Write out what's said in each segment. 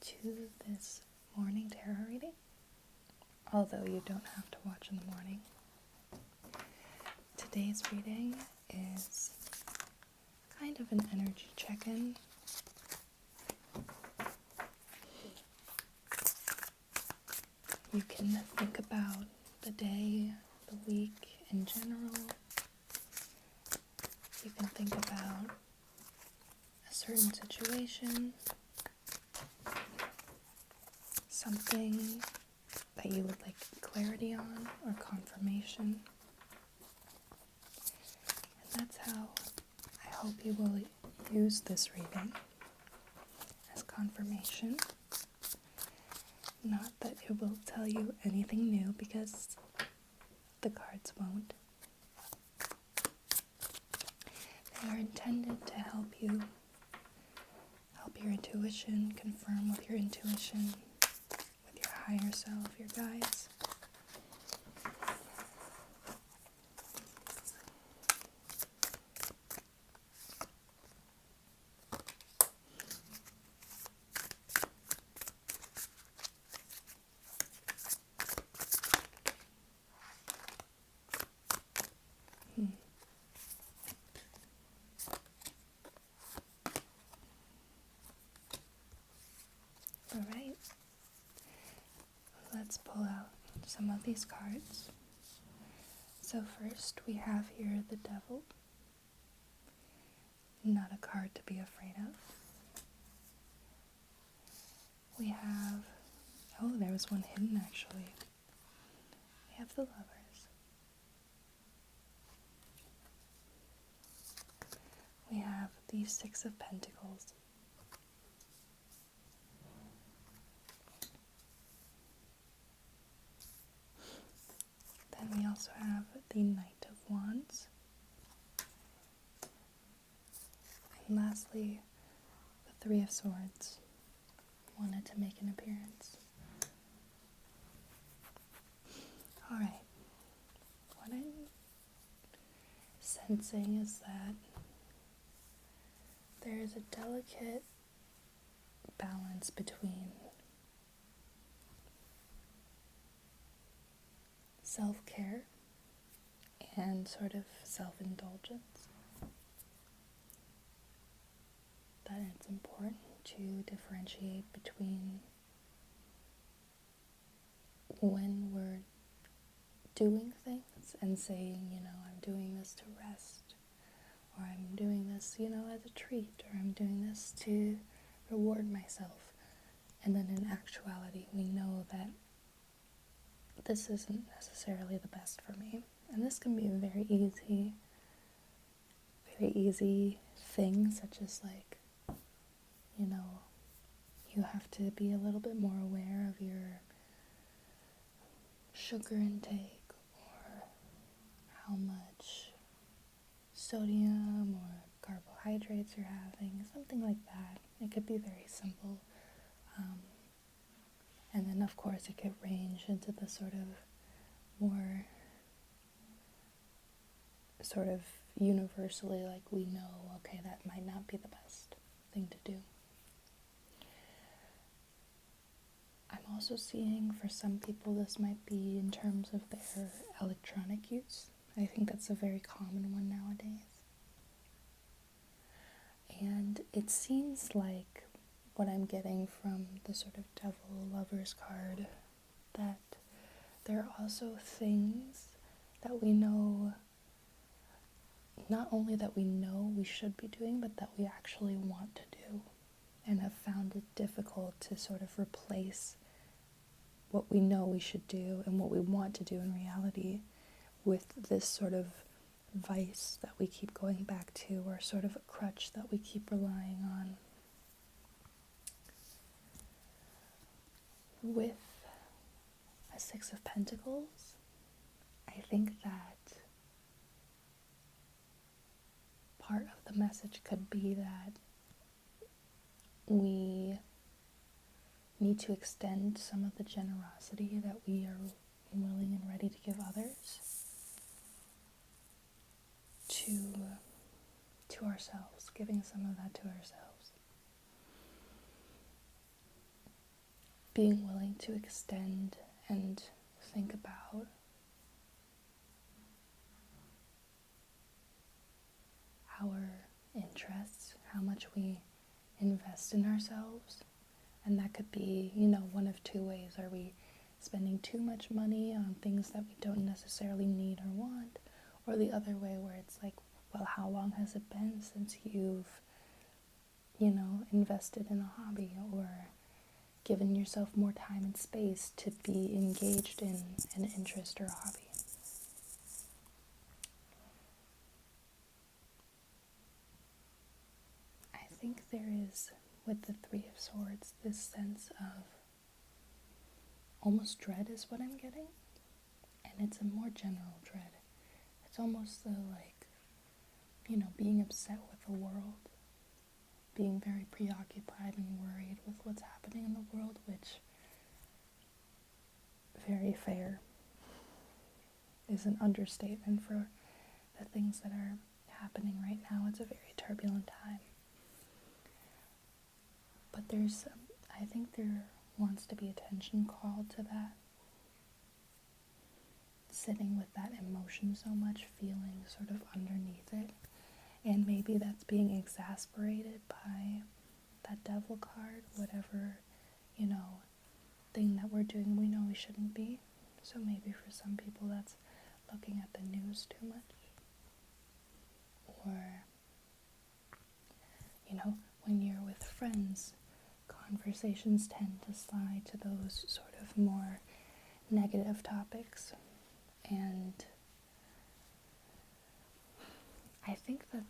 to this morning tarot reading, although you don't have to watch in the morning. Today's reading is kind of an energy check-in. You can think about the day, the week in general. You can think about a certain situation, something that you would like clarity on or confirmation. And that's how I hope you will use this reading, as confirmation. Not that it will tell you anything new, because the cards won't. They are intended to help you, help your intuition, confirm with your intuition, with your higher self, your guides. Alright, let's pull out some of these cards. So first we have here the Devil. Not a card to be afraid of. We have, oh, there was one hidden actually. We have the Lovers. We have the Six of Pentacles. Then we also have the Knight of Wands. And lastly, the Three of Swords wanted to make an appearance. Alright, what I'm sensing is that there is a delicate balance between self-care and sort of self-indulgence. That it's important to differentiate between when we're doing things and saying, I'm doing this to rest, or I'm doing this, as a treat, or I'm doing this to reward myself. And then in actuality, we know that this isn't necessarily the best for me. And this can be a very easy thing, such as you have to be a little bit more aware of your sugar intake, or how much sodium or carbohydrates you're having, something like that. It could be very simple. And then of course it could range into the sort of more universally, like, we know, okay, that might not be the best thing to do. I'm also seeing for some people this might be in terms of their electronic use. I think that's a very common one nowadays. And it seems like what I'm getting from the sort of Devil Lovers card, that there are also things that we know, not only that we know we should be doing, but that we actually want to do, and have found it difficult to sort of replace what we know we should do and what we want to do in reality with this sort of vice that we keep going back to, or sort of a crutch that we keep relying on. With a Six of Pentacles, I think that part of the message could be that we need to extend some of the generosity that we are willing and ready to give others to ourselves, giving some of that to ourselves. being willing to extend and think about our interests, how much we invest in ourselves. And that could be, one of two ways. Are we spending too much money on things that we don't necessarily need or want? Or the other way, where it's like, well, how long has it been since you've, invested in a hobby or given yourself more time and space to be engaged in an interest or hobby? I think there is, with the Three of Swords, this sense of almost dread is what I'm getting. And it's a more general dread. It's almost the being upset with the world, being very preoccupied and worried with what's happening in the world, which, very fair, is an understatement for the things that are happening right now. It's a very turbulent time. But I think there wants to be attention called to that. Sitting with that emotion so much, feeling sort of underneath it. And maybe that's being exasperated by that devil card, whatever, thing that we're doing we know we shouldn't be. So maybe for some people that's looking at the news too much. Or, when you're with friends, conversations tend to slide to those sort of more negative topics. And I think that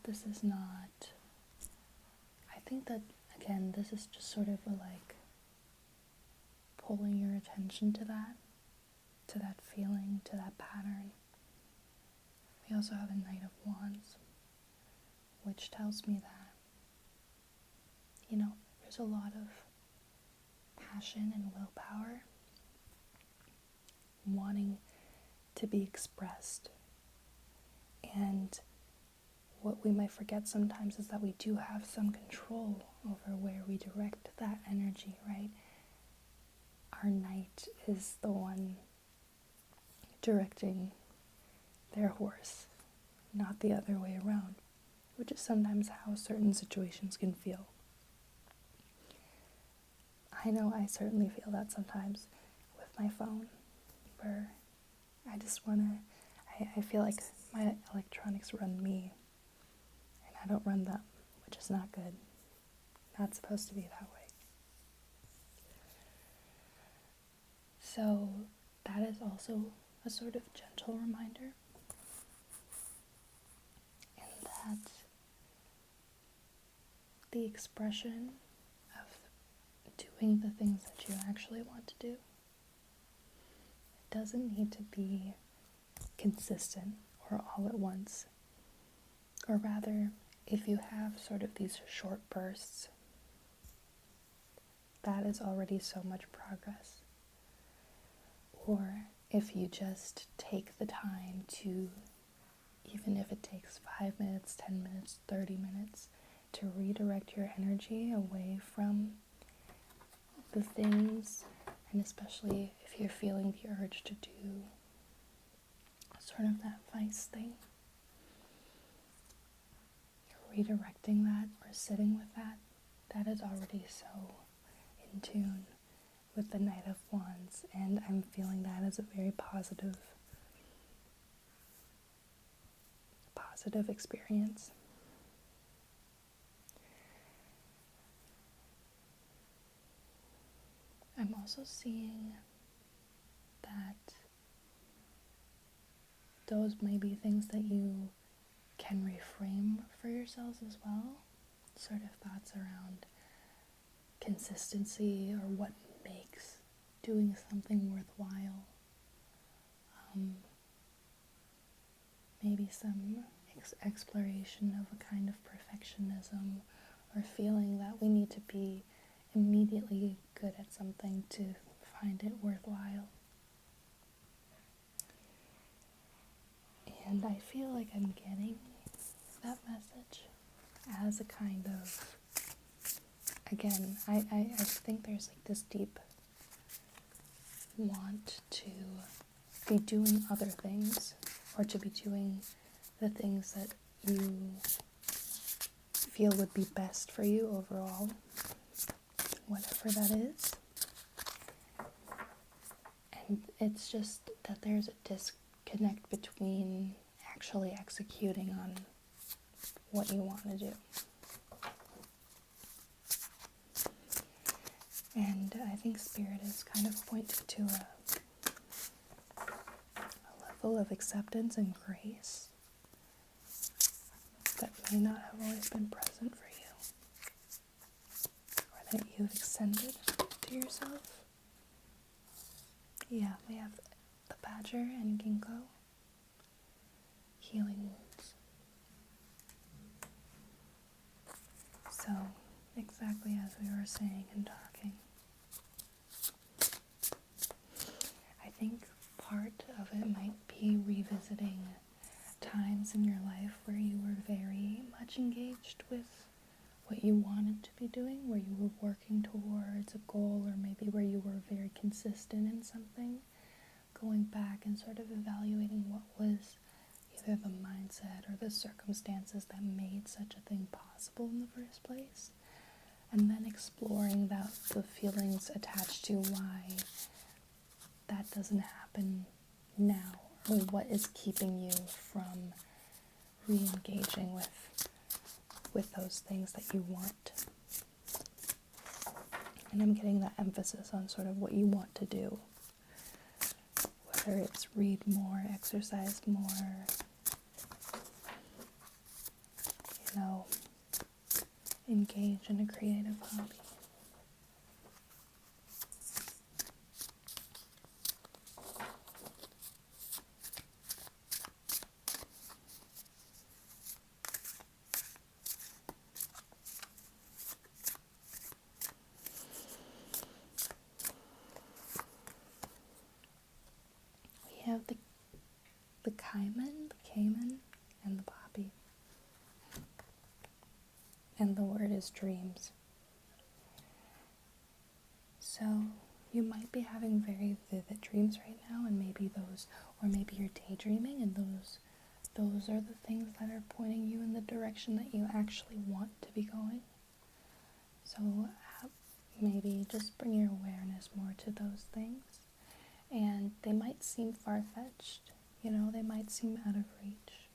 again, this is just sort of pulling your attention to that feeling, to that pattern. We also have a Knight of Wands, which tells me that, there's a lot of passion and willpower wanting to be expressed. And what we might forget sometimes is that we do have some control over where we direct that energy, right? Our knight is the one directing their horse, not the other way around, which is sometimes how certain situations can feel. I know I certainly feel that sometimes with my phone, where I just want to, I feel like my electronics run me, and I don't run them, which is not good. Not supposed to be that way. So that is also a sort of gentle reminder, in that the expression of doing the things that you actually want to do, it doesn't need to be consistent or all at once. Or rather, if you have sort of these short bursts, that is already so much progress. Or if you just take the time to, even if it takes 5 minutes, 10 minutes, 30 minutes, to redirect your energy away from the things, and especially if you're feeling the urge to do sort of that vice thing, redirecting that or sitting with that, that is already so in tune with the Knight of Wands, and I'm feeling that as a very positive experience. I'm also seeing that those may be things that you can reframe for yourselves as well, sort of thoughts around consistency or what makes doing something worthwhile. Maybe some exploration of a kind of perfectionism, or feeling that we need to be immediately good at something to find it worthwhile. And I feel like I'm getting that message as a kind of, again, I think there's like this deep want to be doing other things, or to be doing the things that you feel would be best for you overall, whatever that is. And it's just that there's a disconnect between actually executing on what you want to do. And I think Spirit is kind of pointing to a level of acceptance and grace that may not have always been present for you, or that you've extended to yourself. Yeah, we have the badger and ginkgo, healing wounds. So, exactly as we were saying and talking, I think part of it might be revisiting times in your life where you were very much engaged with what you wanted to be doing, where you were working towards a goal, or maybe where you were very consistent in something, going back and sort of evaluating what was either the mindset or the circumstances that made such a thing possible in the first place, and then exploring the feelings attached to why that doesn't happen now, or what is keeping you from re-engaging with those things that you want. And I'm getting that emphasis on sort of what you want to do, whether it's read more, exercise more, engage in a creative hobby. We have the cayman, and the poppy. And the word is dreams. So you might be having very vivid dreams right now, and maybe you're daydreaming, and those are the things that are pointing you in the direction that you actually want to be going. So maybe just bring your awareness more to those things. And they might seem far-fetched, they might seem out of reach.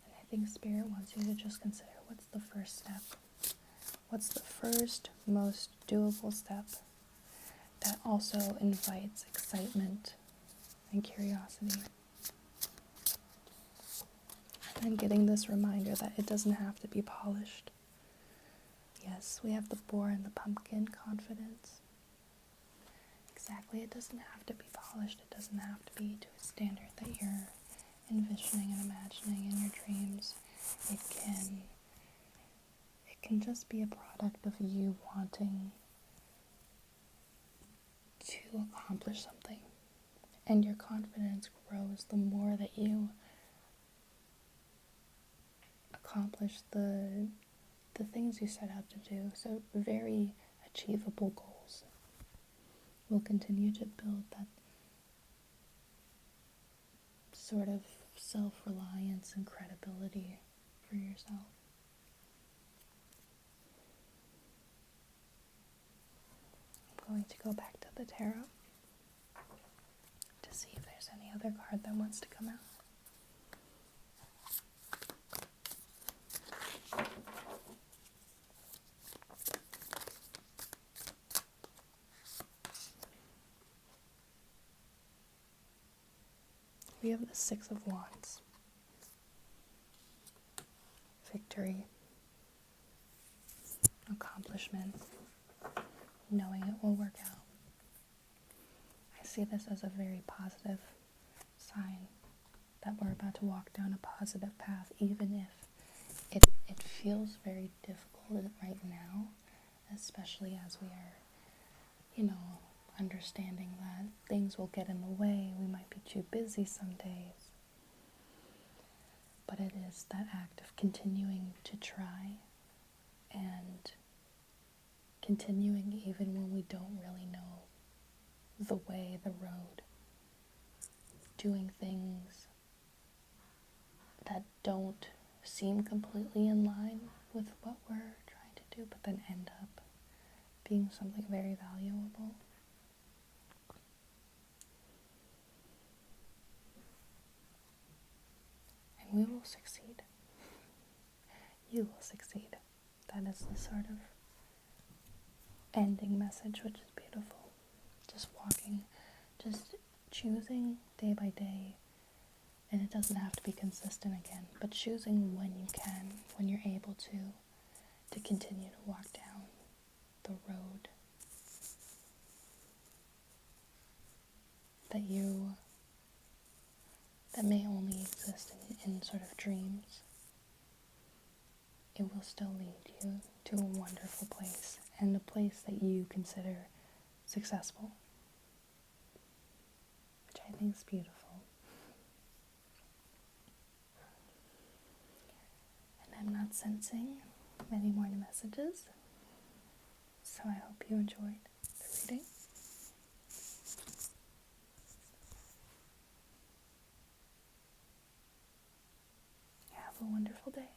And I think Spirit wants you to just consider, what's the first step? What's the first, most doable step that also invites excitement and curiosity? And I'm getting this reminder that it doesn't have to be polished. Yes, we have the boar and the pumpkin, confidence. Exactly, it doesn't have to be polished. It doesn't have to be to a standard that you're envisioning and imagining in your dreams. It can just be a product of you wanting to accomplish something. And your confidence grows the more that you accomplish the things you set out to do. So very achievable goals will continue to build that sort of self-reliance and credibility for yourself. I'm going to go back to the tarot to see if there's any other card that wants to come out. We have the Six of Wands. Victory. Accomplishment. Knowing it will work out. I see this as a very positive sign that we're about to walk down a positive path, even if it feels very difficult right now, especially as we are, understanding that things will get in the way. We might be too busy some days. But it is that act of continuing to try and continuing even when we don't really know the way, the road, doing things that don't seem completely in line with what we're trying to do, but then end up being something very valuable. And we will succeed. You will succeed. That is the sort of ending message, which is beautiful. Just walking, just choosing day by day, and it doesn't have to be consistent again, but choosing when you can, when you're able to continue to walk down the road that may only exist in sort of dreams. It will still lead you to a wonderful place, and a place that you consider successful, which I think is beautiful. And I'm not sensing many more messages, so I hope you enjoyed the reading. Have a wonderful day.